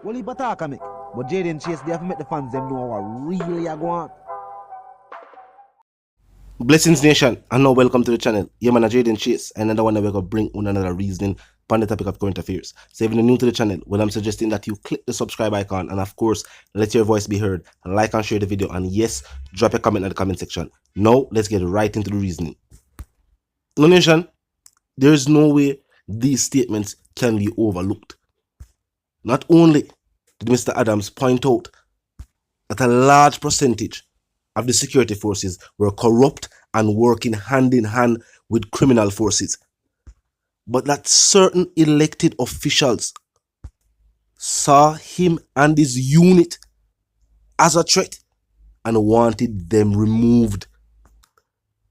Well, he bataka make. But Jaden Chase, they have to make the fans them know what really are going on. Blessings Nation, and now welcome to the channel. Yeah, man, Jaden Chase, and another one that we're going to bring on another reasoning on the topic of current affairs. So if you're new to the channel, well, I'm suggesting that you click the subscribe icon, and of course, let your voice be heard, like and share the video, and yes, drop a comment in the comment section. Now, let's get right into the reasoning. No, Nation, there is no way these statements can be overlooked. Not only did Mr. Adams point out that a large percentage of the security forces were corrupt and working hand in hand with criminal forces, but that certain elected officials saw him and his unit as a threat and wanted them removed.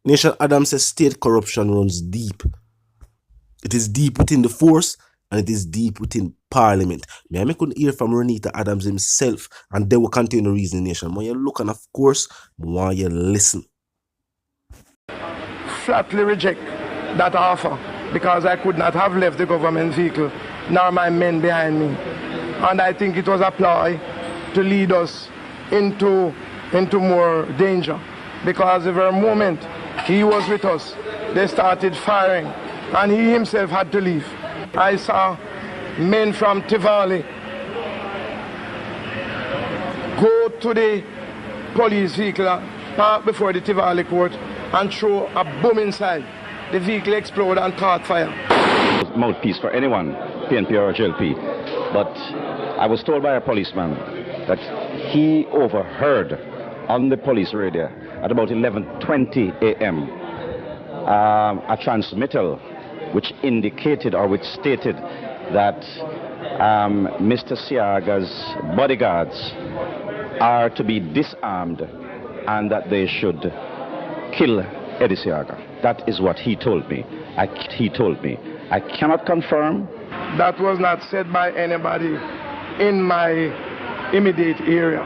Nation, Adams says state corruption runs deep. It is deep within the force and it is deep within Parliament. I couldn't hear from Reneto Adams himself, and they will continue the reasoning, Nation. When you look, and of course, while you listen. Flatly reject that offer because I could not have left the government vehicle nor my men behind me. And I think it was a ploy to lead us into more danger, because the very moment he was with us, they started firing and he himself had to leave. I saw men from Thre go to the police vehicle, park before the Thre court, and throw a bomb inside. The vehicle exploded and caught fire. Mouthpiece for anyone, PNP or JLP, but I was told by a policeman that he overheard on the police radio at about 11:20 a.m. A transmittal which indicated or which stated that Mr. Siaga's bodyguards are to be disarmed and that they should kill Eddie Siaga. That is what he told me. He told me. I cannot confirm. That was not said by anybody in my immediate area.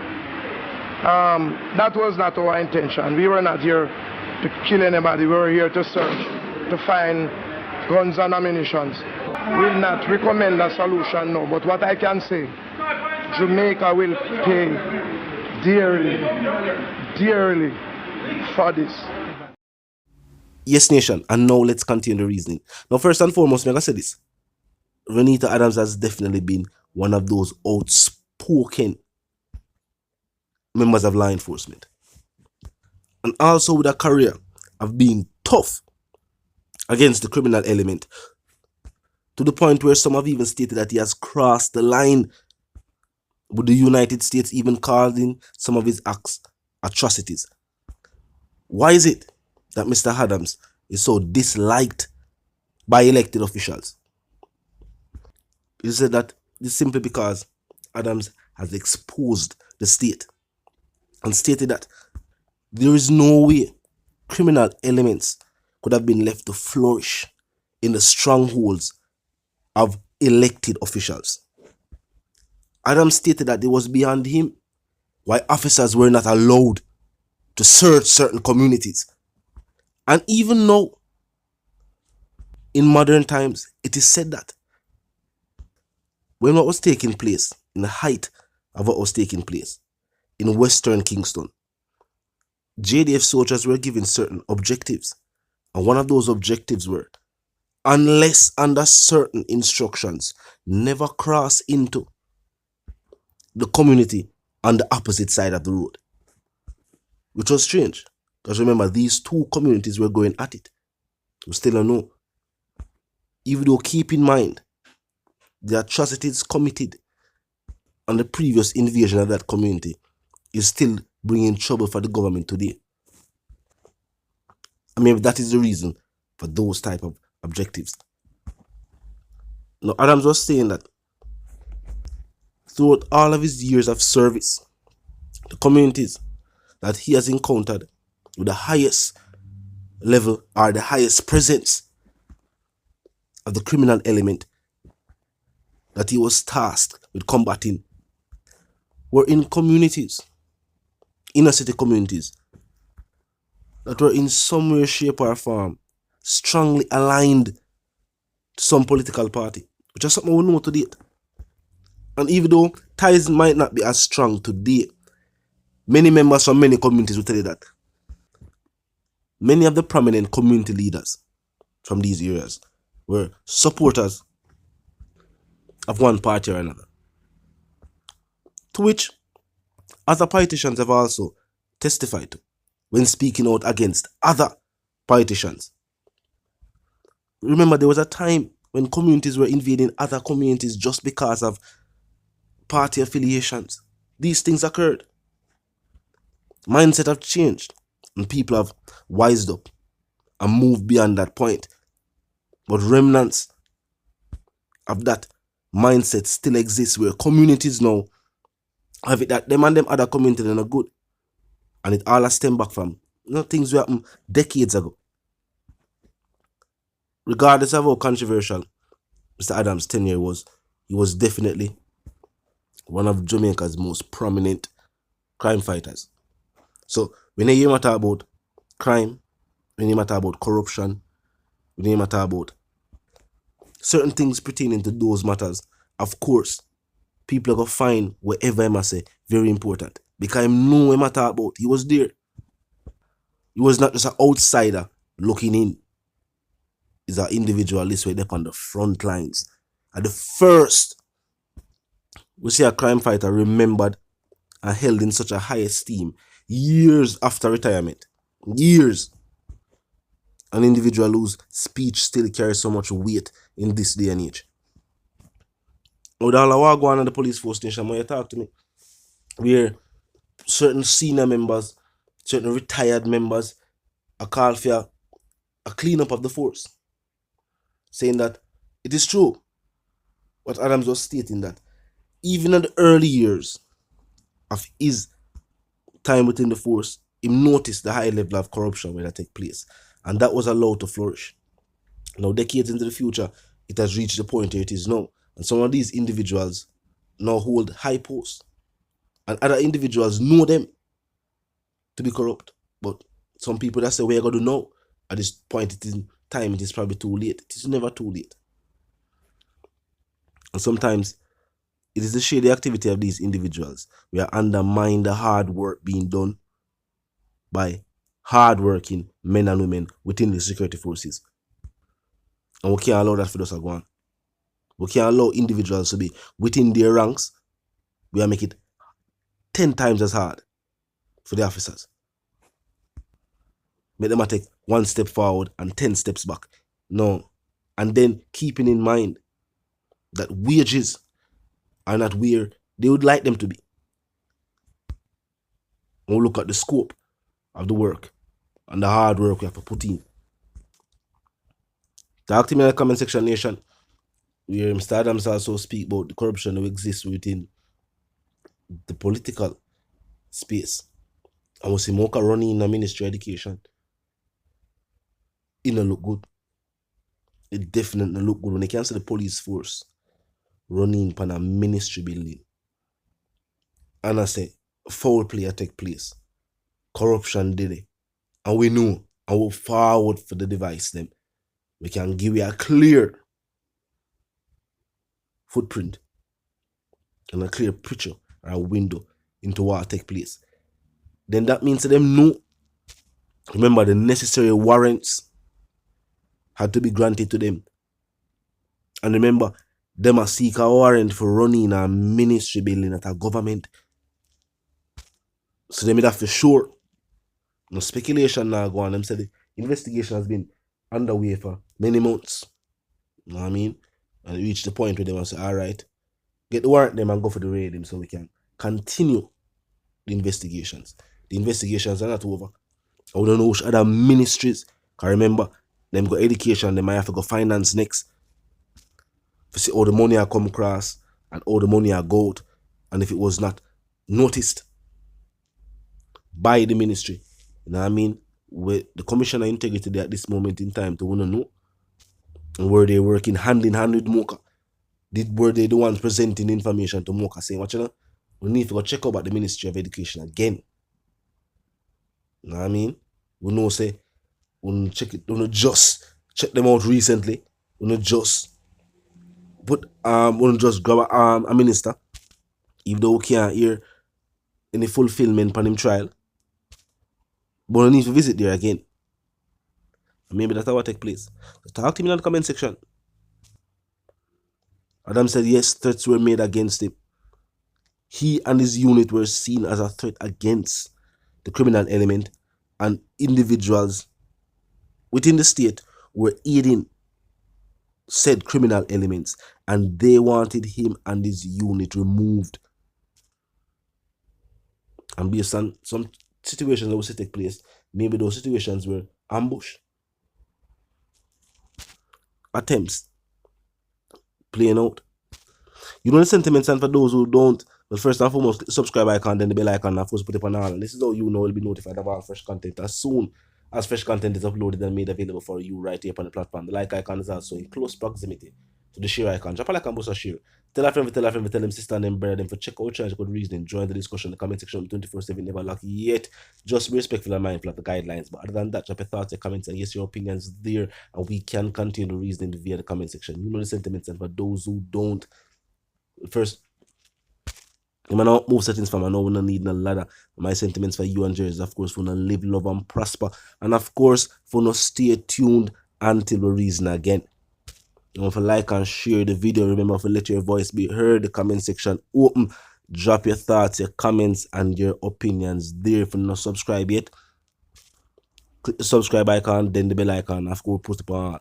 That was not our intention. We were not here to kill anybody. We were here to search, to find guns and ammunition. Will not recommend a solution, no. But what I can say, Jamaica will pay dearly, dearly for this. Yes, Nation, and now let's continue the reasoning. Now, first and foremost, I'm going to say this. Reneto Adams has definitely been one of those outspoken members of law enforcement. And also with a career of being tough against the criminal element, to the point where some have even stated that he has crossed the line, with the United States even calling some of his acts atrocities. Why is it that Mr. Adams is so disliked by elected officials? He said that it's simply because Adams has exposed the state and stated that there is no way criminal elements could have been left to flourish in the strongholds of elected officials. Adams stated that it was beyond him why officers were not allowed to search certain communities. And even now, in modern times, it is said that when what was taking place, in the height of what was taking place in Western Kingston, JDF soldiers were given certain objectives. And one of those objectives were, unless under certain instructions, never cross into the community on the opposite side of the road. Which was strange, because remember, these two communities were going at it. We still don't know. Even though, keep in mind, the atrocities committed on the previous invasion of that community is still bringing trouble for the government today. I mean, that is the reason for those type of objectives. Now, Adams was saying that throughout all of his years of service, the communities that he has encountered with the highest level or the highest presence of the criminal element that he was tasked with combating were in communities, inner city communities, that were in some way, shape or form strongly aligned to some political party, which is something we know to date. And even though ties might not be as strong today, many members from many communities will tell you that many of the prominent community leaders from these areas were supporters of one party or another. To which other politicians have also testified to when speaking out against other politicians. Remember, there was a time when communities were invading other communities just because of party affiliations. These things occurred. Mindset have changed and people have wised up and moved beyond that point. But remnants of that mindset still exists where communities now have it that them and them other communities are not good. And it all has stemmed back from things that happened decades ago. Regardless of how controversial Mr. Adams' tenure was, he was definitely one of Jamaica's most prominent crime fighters. So when you hear talk about crime, when you talk about corruption, when you talk about certain things pertaining to those matters, of course, people are going to find whatever I say very important. Because I know what I talk about. He was there. He was not just an outsider looking in. He's an individualist right up on the front lines. At the first, we see a crime fighter remembered and held in such a high esteem years after retirement. Years. An individual whose speech still carries so much weight in this day and age. With all I go on at the police force station, when you talk to me, where certain senior members, certain retired members are called for a cleanup of the force, saying that it is true what Adams was stating, that even in the early years of his time within the force, he noticed the high level of corruption when that take place, and that was allowed to flourish. Now, decades into the future, it has reached the point where it is now, and some of these individuals now hold high posts, and other individuals know them to be corrupt. But some people that say, we're going to know at this point in time, it is probably too late. It is never too late. And sometimes it is the shady activity of these individuals we are undermine the hard work being done by hard-working men and women within the security forces. And we can't allow that for us to go on. We can't allow individuals to be within their ranks. We are making it 10 times as hard for the officers. Make them take 1 step forward and 10 steps back. No. And then keeping in mind that wages are not where they would like them to be. When we look at the scope of the work and the hard work we have to put in. Talk to me in the comment section, nation, where Mr. Adams also speak about the corruption that exists within the political space. And we see Mocha running in the Ministry of Education. It don't look good. It definitely look good when they can see the police force running in a ministry building. And I say, foul play take place. Corruption did it. And we know, and we'll forward for the device them. We can give you a clear footprint and a clear picture or a window into what take place. Then that means to them no. Remember, the necessary warrants had to be granted to them. And remember, them a seek a warrant for running a ministry building at a government. So they made that for sure. No speculation now go on. Them said the investigation has been underway for many months. You know what I mean? And it reached the point where they want to say, all right, get the warrant them and go for the raid them so we can continue the investigations. The investigations are not over. I don't know which other ministries. Because remember, them go education, they might have to go finance next. To see all the money I come across and all the money I go out. And if it was not noticed by the ministry, you know what I mean? With the Commissioner of Integrity there at this moment in time to want to know. And were they working hand in hand with Mocha? Were they the ones presenting information to Mocha saying, what you know? We need to go check out about the Ministry of Education again. You know what I mean? We know say, we check it, we just check them out recently. We just put we just grab a minister Even though we can't hear any fulfillment on him trial. But we need to visit there again. Maybe that's how it take place. So talk to me in the comment section. Adam said yes, threats were made against him. He and his unit were seen as a threat against the criminal element, and individuals within the state were aiding said criminal elements, and they wanted him and his unit removed. And based on some situations that was to take place, maybe those situations were ambush attempts playing out. You know the sentiments, and for those who don't, well, first and foremost, subscribe icon, then the bell icon, and of course put it on all. And this is how you know you'll be notified of all fresh content as soon as fresh content is uploaded and made available for you right here on the platform. The like icon is also in close proximity to the share icon. Drop a like and boost a share. Tell a friend, tell them sister and them brother them for check out challenge good reasoning. Join the discussion in the comment section 24/7, never lock yet. Just be respectful and mindful of the guidelines. But other than that, drop your thoughts, your comments, and yes, your opinions there, and we can continue the reasoning via the comment section. You know the sentiments, and for those who don't, first, I'm not move settings from. I know we don't need no ladder. My sentiments for you and Jerry, of course, for no live, love, and prosper. And of course, for no stay tuned until we reason again. Don't forget to like and share the video. Remember to let your voice be heard. The comment section open. Drop your thoughts, your comments, and your opinions there. If you're not subscribed yet, click the subscribe icon, then the bell icon. Of course, post it on.